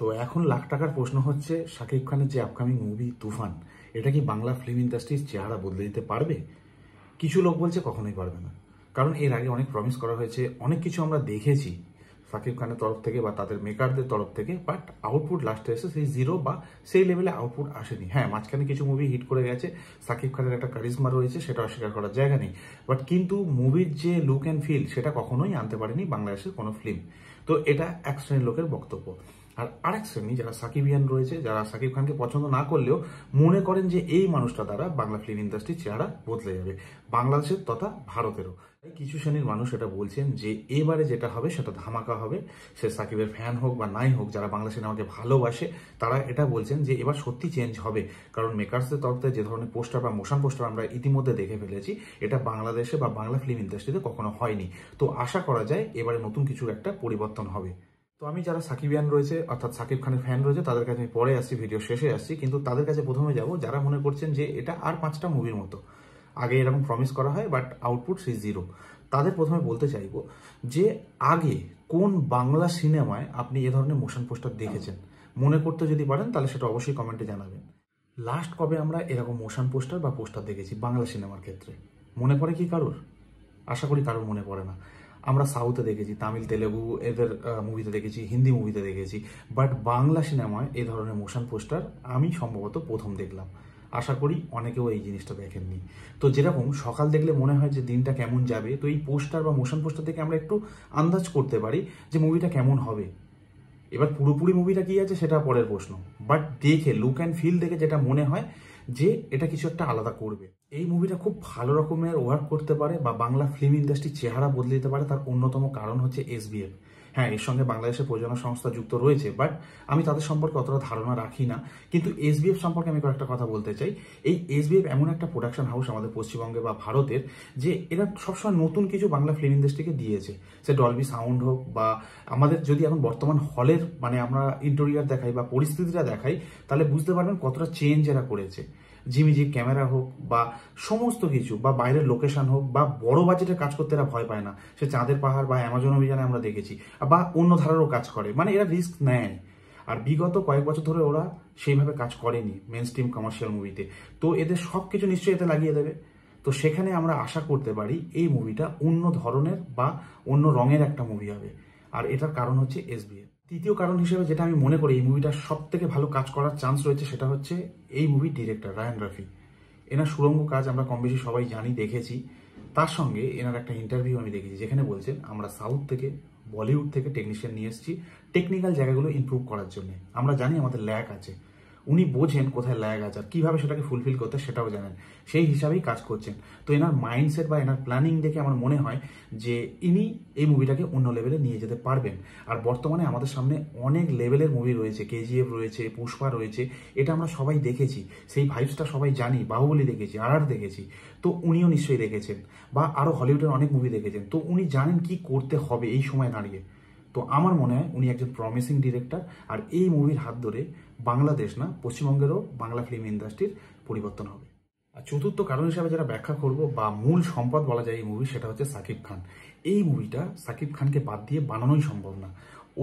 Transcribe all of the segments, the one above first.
তো এখন লাখ টাকার প্রশ্ন হচ্ছে, শাকিব খানের যে আপকামিং মুভি তুফান, এটা কি বাংলা ফিল্ম ইন্ডাস্ট্রির চেহারা বদলে দিতে পারবে? কিছু লোক বলছে কখনোই পারবে না, কারণ এর আগে অনেক প্রমিস করা হয়েছে, অনেক কিছু আমরা দেখেছি শাকিব খানের তরফ থেকে বা তাদের মেকারদের তরফ থেকে, বাট আউটপুট লাস্টে এসে সেই জিরো বা সেই লেভেলে আউটপুট আসেনি। হ্যাঁ, মাঝখানে কিছু মুভি হিট করে গেছে, শাকিব খানের একটা কারিজমা রয়েছে, সেটা অস্বীকার করার জায়গা নেই, বাট কিন্তু মুভির যে লুক অ্যান্ড ফিল সেটা কখনোই আনতে পারেনি বাংলাদেশের কোনো ফিল্ম। তো এটা এক শ্রেণীর লোকের বক্তব্য। আর আরেক শ্রেণী যারা সাকিবিয়ান রয়েছে, যারা শাকিব খানকে পছন্দ না করলেও মনে করেন যে এই মানুষটা দ্বারা বাংলা ফিল্ম ইন্ডাস্ট্রির চেহারা বদলে যাবে, বাংলাদেশের তথা ভারতেরও। কিছু শ্রেণীর মানুষ এটা বলছেন যে এবারে যেটা হবে সেটা ধামাকা হবে। সে সাকিবের ফ্যান হোক বা নাই হোক, যারা বাংলা সিনেমাকে ভালোবাসে তারা এটা বলছেন যে এবার সত্যি চেঞ্জ হবে, কারণ মেকার্সদের তরফ থেকে যে ধরনের পোস্টার বা মোশন পোস্টার আমরা ইতিমধ্যে দেখে ফেলেছি, এটা বাংলাদেশে বা বাংলা ফিল্ম ইন্ডাস্ট্রিতে কখনো হয়নি। তো আশা করা যায় এবারে নতুন কিছু একটা পরিবর্তন হবে। তো আমি যারা সাকিবিয়ান রয়েছে অর্থাৎ সাকিব খানের ফ্যান রয়েছে তাদের কাছে আমি পরে আসছি, ভিডিও শেষে আসছি, কিন্তু তাদের কাছে প্রথমে যাব যারা মনে করছেন যে এটা আর 5টা মুভির মতো, আগে এরকম প্রমিস করা হয় বাট আউটপুট সেই জিরো। তাদের প্রথমে বলতে চাইবো যে আগে কোন বাংলা সিনেমায় আপনি এ ধরনের মোশন পোস্টার দেখেছেন, মনে করতে যদি পারেন তাহলে সেটা অবশ্যই কমেন্টে জানাবেন। লাস্ট কবে আমরা এরকম মোশন পোস্টার বা পোস্টার দেখেছি বাংলা সিনেমার ক্ষেত্রে, মনে পড়ে কি কারোর? আশা করি কারোর মনে পড়ে না। আমরা সাউথে দেখেছি, তামিল তেলেগু এদের মুভিতে দেখেছি, হিন্দি মুভিতে দেখেছি, বাট বাংলা সিনেমায় এই ধরনের মোশন পোস্টার আমি সম্ভবত প্রথম দেখলাম। আশা করি অনেকেও এই জিনিসটা দেখেননি। তো যেরকম সকাল দেখলে মনে হয় যে দিনটা কেমন যাবে, তো এই পোস্টার বা মোশন পোস্টার থেকে আমরা একটু আন্দাজ করতে পারি যে মুভিটা কেমন হবে। এবার পুরোপুরি মুভিটা কি আছে সেটা পরের প্রশ্ন, বাট দেখে লুক অ্যান্ড ফিল দেখে যেটা মনে হয় যে এটা কিছু একটা আলাদা করবে। এই মুভিটা খুব ভালো রকমের ওয়ার্ক করতে পারে বা বাংলা ফিল্ম ইন্ডাস্ট্রির চেহারা বদলে দিতে পারে, তার অন্যতম কারণ হচ্ছে এসবিএফ। হ্যাঁ, এর সঙ্গে বাংলাদেশের প্রযোজনা সংস্থা যুক্ত রয়েছে, বাট আমি তাদের সম্পর্কে অতটা ধারণা রাখি না। কিন্তু এসবিএফ সম্পর্কে আমি কয়েকটা কথা বলতে চাই। এই এসবিএফ এমন একটা প্রোডাকশন হাউস আমাদের পশ্চিমবঙ্গে বা ভারতের, যে এরা সবসময় নতুন কিছু বাংলা ফিল্ম ইন্ডাস্ট্রিকে দিয়েছে, সে ডলবি সাউন্ড হোক বা আমাদের যদি এখন বর্তমান হলের মানে আমরা ইন্টেরিয়ার দেখাই বা পরিস্থিতিটা দেখাই, তাহলে বুঝতে পারবেন কতটা চেঞ্জ এরা করেছে। জিমিজি ক্যামেরা হোক বা সমস্ত কিছু, বা বাইরের লোকেশন হোক বা বড় বাজেটের কাজ করতে এরা ভয় পায় না। সে চাঁদের পাহাড় বা অ্যামাজন অভিযানে আমরা দেখেছি, বা অন্য ধারারও কাজ করে, মানে এরা রিস্ক নেয়। আর বিগত কয়েক বছর ধরে ওরা সেইভাবে কাজ করেনি মেন স্ট্রিম কমার্শিয়াল মুভিতে, তো এদের সব কিছু নিশ্চয়ই এতে লাগিয়ে দেবে। তো সেখানে আমরা আশা করতে পারি এই মুভিটা অন্য ধরনের বা অন্য রঙের একটা মুভি হবে, আর এটার কারণ হচ্ছে এসবিএফ। তৃতীয় কারণ হিসেবে যেটা আমি মনে করি এই মুভিটা সব থেকে ভালো কাজ করার চান্স রয়েছে, সেটা হচ্ছে এই মুভির ডিরেক্টর রায়ান রাফি। এনার সুরঙ্গ কাজ আমরা কম বেশি সবাই জানি, দেখেছি। তার সঙ্গে এনার একটা ইন্টারভিউ আমি দেখেছি যেখানে বলছেন আমরা সাউথ থেকে বলিউড থেকে টেকনিশিয়ান নিয়ে এসেছি টেকনিক্যাল জায়গাগুলো ইমপ্রুভ করার জন্য। আমরা জানি আমাদের ল্যাক আছে, উনি বোঝেন কোথায় ল্যাগ আছে আর কীভাবে সেটাকে ফুলফিল করতে সেটাও জানেন, সেই হিসাবেই কাজ করছেন। তো এনার মাইন্ডসেট বা এনার প্ল্যানিং দেখে আমার মনে হয় যে ইনি এই মুভিটাকে অন্য লেভেলে নিয়ে যেতে পারবেন। আর বর্তমানে আমাদের সামনে অনেক লেভেলের মুভি রয়েছে, কেজিএফ রয়েছে, পুষ্পা রয়েছে, এটা আমরা সবাই দেখেছি, সেই ভাইবসটা সবাই জানি, বাহুবলী দেখেছি, আর দেখেছি, তো উনিও নিশ্চয়ই দেখেছেন, বা আরও হলিউডের অনেক মুভি দেখেছেন, তো উনি জানেন কি করতে হবে এই সময় দাঁড়িয়ে। তো আমার মনে হয় উনি একজন প্রমিসিং ডিরেক্টর, আর এই মুভির হাত ধরে বাংলাদেশ না পশ্চিমবঙ্গেরও বাংলা ফিল্ম ইন্ডাস্ট্রির পরিবর্তন হবে। আর চতুর্থ কারণ হিসাবে যারা ব্যাখ্যা করব বা মূল সম্পদ বলা যায় এই মুভি, সেটা হচ্ছে সাকিব খান। এই মুভিটা সাকিব খানকে বাদ দিয়ে বানানোই সম্ভব না।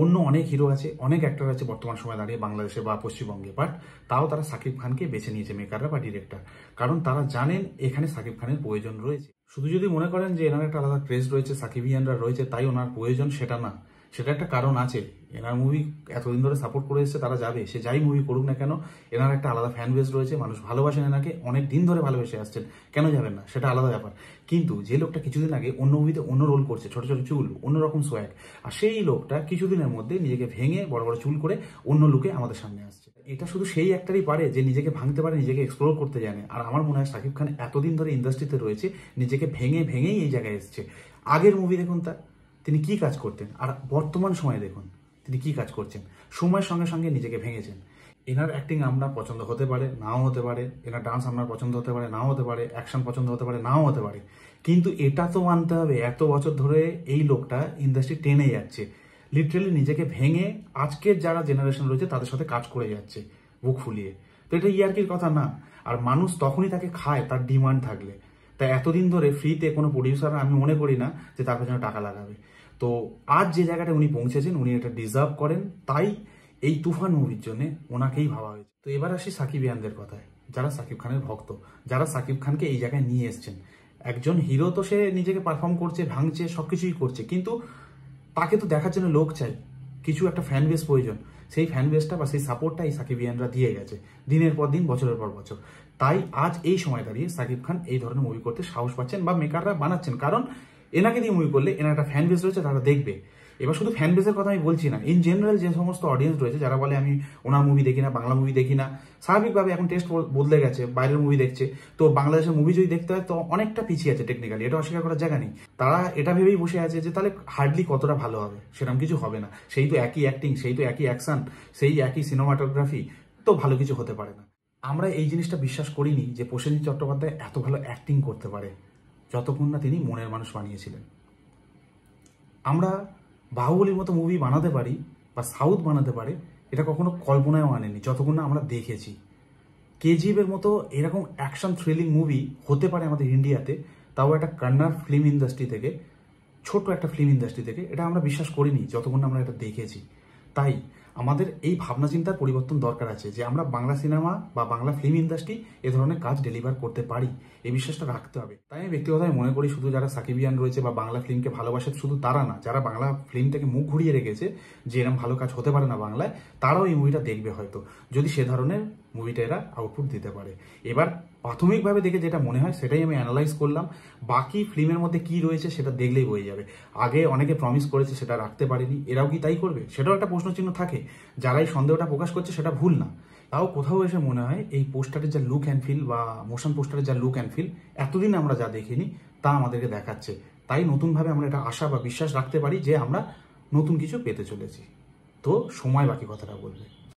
অন্য অনেক হিরো আছে, অনেক অ্যাক্টর আছে বর্তমান সময় দাঁড়িয়ে বাংলাদেশে বা পশ্চিমবঙ্গে, বাট তাও তারা সাকিব খানকে বেছে নিয়েছে মেকাররা বা ডিরেক্টর, কারণ তারা জানেন এখানে সাকিব খানের প্রয়োজন রয়েছে। শুধু যদি মনে করেন যে এনার একটা আলাদা ক্রেজ রয়েছে, সাকিবিয়ানরা রয়েছে তাই ওনার প্রয়োজন, সেটা না, সেটা একটা কারণ আছে। এনার মুভি এতদিন ধরে সাপোর্ট করে এসেছে, তারা যাবে, সে যাই মুভি করুক না কেন, এনার একটা আলাদা ফ্যান বেস রয়েছে, মানুষ ভালোবাসেন এনাকে, অনেক দিন ধরে ভালোবেসে আসছেন, কেন যাবেন না, সেটা আলাদা ব্যাপার। কিন্তু যে লোকটা কিছুদিন আগে অন্য মুভিতে অন্য রোল করছে, ছোট ছোট চুল, অন্যরকম সোয়াগ, আর সেই লোকটা কিছুদিনের মধ্যে নিজেকে ভেঙে বড় বড় চুল করে অন্য লুকে আমাদের সামনে আসছে। এটা শুধু সেই একটারই পারে যে নিজেকে ভাঙতে পারে, নিজেকে এক্সপ্লোর করতে জানে। আর আমার মনে হয় সাকিব খান এতদিন ধরে ইন্ডাস্ট্রিতে রয়েছে, নিজেকে ভেঙেই এই জায়গায় এসছে। আগের মুভি দেখুন তিনি কি কাজ করতেন, আর বর্তমান সময়ে দেখুন তিনি কি কাজ করছেন, সময়ের সঙ্গে সঙ্গে নিজেকে ভেঙেছেন। এনার অ্যাক্টিং আপনার পছন্দ হতে পারে, নাও হতে পারে, এনার ডান্স আপনার পছন্দ হতে পারে, নাও হতে পারে, অ্যাকশন পছন্দ হতে পারে, নাও হতে পারে, কিন্তু এটা তো মানতে হবে এত বছর ধরে এই লোকটা ইন্ডাস্ট্রি টেনে যাচ্ছে, লিটারেলি নিজেকে ভেঙে আজকের যারা জেনারেশন রয়েছে তাদের সাথে কাজ করে যাচ্ছে বুক ফুলিয়ে। তো এটা ইয়ার্কির কথা না, আর মানুষ তখনই তাকে খায় তার ডিমান্ড থাকলে। তাই এতদিন ধরে ফ্রিতে কোনো প্রডিউসার আমি মনে করি না যে তার পেছনে টাকা লাগাবে। তো আজ যে জায়গাটা উনি পৌঁছেছেন উনি এটা ডিজার্ভ করেন, তাই এই তুফান মুভির জন্য ওনাকেই ভাবা হয়েছে। তো এবার আসি সাকিবিয়ানদের কথায়, যারা সাকিব খানের ভক্ত, যারা সাকিব খানকে এই জায়গায় নিয়ে এসছেন। একজন হিরো তো সে নিজেকে পারফর্ম করছে, ভাঙছে, সবকিছুই করছে, কিন্তু তাকে তো দেখার জন্য লোক চাই, কিছু একটা ফ্যান বেস প্রয়োজন। সেই ফ্যান বেসটা বা সেই সাপোর্টটা এই সাকিবিয়ানরা দিয়ে গেছে দিনের পর দিন, বছরের পর বছর। তাই আজ এই সময় দাঁড়িয়ে সাকিব খান এই ধরনের মুভি করতে সাহস পাচ্ছেন বা মেকাররা বানাচ্ছেন, কারণ এনাকে দিয়ে মুভি করলে এনার একটা ফ্যান বেস রয়েছে, তারা দেখবে। এবার শুধু ফ্যান বেসের কথা আমি বলছি না, ইন জেনারেল যে সমস্ত অডিয়েন্স রয়েছে যারা বলে আমি ওনার মুভি দেখি না, বাংলা মুভি দেখি না, স্বাভাবিকভাবে এখন টেস্ট বদলে গেছে, বাইরের মুভি দেখছে, তো বাংলাদেশের মুভি যদি দেখতে হয় তো অনেকটা পিছিয়ে আছে টেকনিক্যালি, এটা অস্বীকার করার জায়গা নেই। তারা এটা ভেবেই বসে আছে যে তাহলে হার্ডলি কতটা ভালো হবে, সেরকম কিছু হবে না, সেই তো একই অ্যাক্টিং, সেই তো একই অ্যাকশন, সেই একই সিনেমাটোগ্রাফি, তো ভালো কিছু হতে পারে না। আমরা এই জিনিসটা বিশ্বাস করিনি যে প্রসেনজিৎ চট্টোপাধ্যায় এত ভালো অ্যাক্টিং করতে পারে, যতক্ষণ না তিনি মনের মানুষ বানিয়েছিলেন। আমরা বাহুবলীর মতো মুভি বানাতে পারি বা সাউথ বানাতে পারে, এটা কখনো কল্পনায়ও আনেনি যতক্ষণ না আমরা দেখেছি। কেজিএফের মতো এরকম অ্যাকশন থ্রিলিং মুভি হতে পারে আমাদের ইন্ডিয়াতে, তাও একটা কন্নড় ফিল্ম ইন্ডাস্ট্রি থেকে, ছোট একটা ফিল্ম ইন্ডাস্ট্রি থেকে, এটা আমরা বিশ্বাস করিনি যতক্ষণ না আমরা এটা দেখেছি। তাই আমাদের এই ভাবনা চিন্তার পরিবর্তন দরকার আছে যে আমরা বাংলা সিনেমা বা বাংলা ফিল্ম ইন্ডাস্ট্রি এ ধরনের কাজ ডেলিভার করতে পারি, এই বিশ্বাসটা রাখতে হবে। তাই আমি ব্যক্তিগতভাবে মনে করি শুধু যারা সাকিবিয়ান রয়েছে বা বাংলা ফিল্মকে ভালোবাসে শুধু তারা না, যারা বাংলা ফিল্ম থেকে মুখ ঘুরিয়ে রেখেছে যে এরকম ভালো কাজ হতে পারে না বাংলায়, তারাও এই মুভিটা দেখবে হয়তো, যদি সে ধরনের মুভিটা এরা আউটপুট দিতে পারে। এবার প্রাথমিকভাবে দেখে যেটা মনে হয় সেটাই আমি অ্যানালাইজ করলাম, বাকি ফিল্মের মধ্যে কি রয়েছে সেটা দেখলেই হয়ে যাবে। আগে অনেকে প্রমিস করেছে সেটা রাখতে পারেনি, এরাও কি তাই করবে, সেটাও একটা প্রশ্নচিহ্ন থাকে। যারা এই সন্দেহটা প্রকাশ করছে সেটা ভুল না। তাও কোথাও এসে মনে হয় এই পোস্টারের যা লুক অ্যান্ড ফিল বা মোশন পোস্টারের যা লুক অ্যান্ড ফিল এতদিন আমরা যা দেখিনি তা আমাদেরকে দেখাচ্ছে। তাই নতুনভাবে আমরা এটা আশা বা বিশ্বাস রাখতে পারি যে আমরা নতুন কিছু পেতে চলেছি। তো সময় বাকি কথাটা বলবে।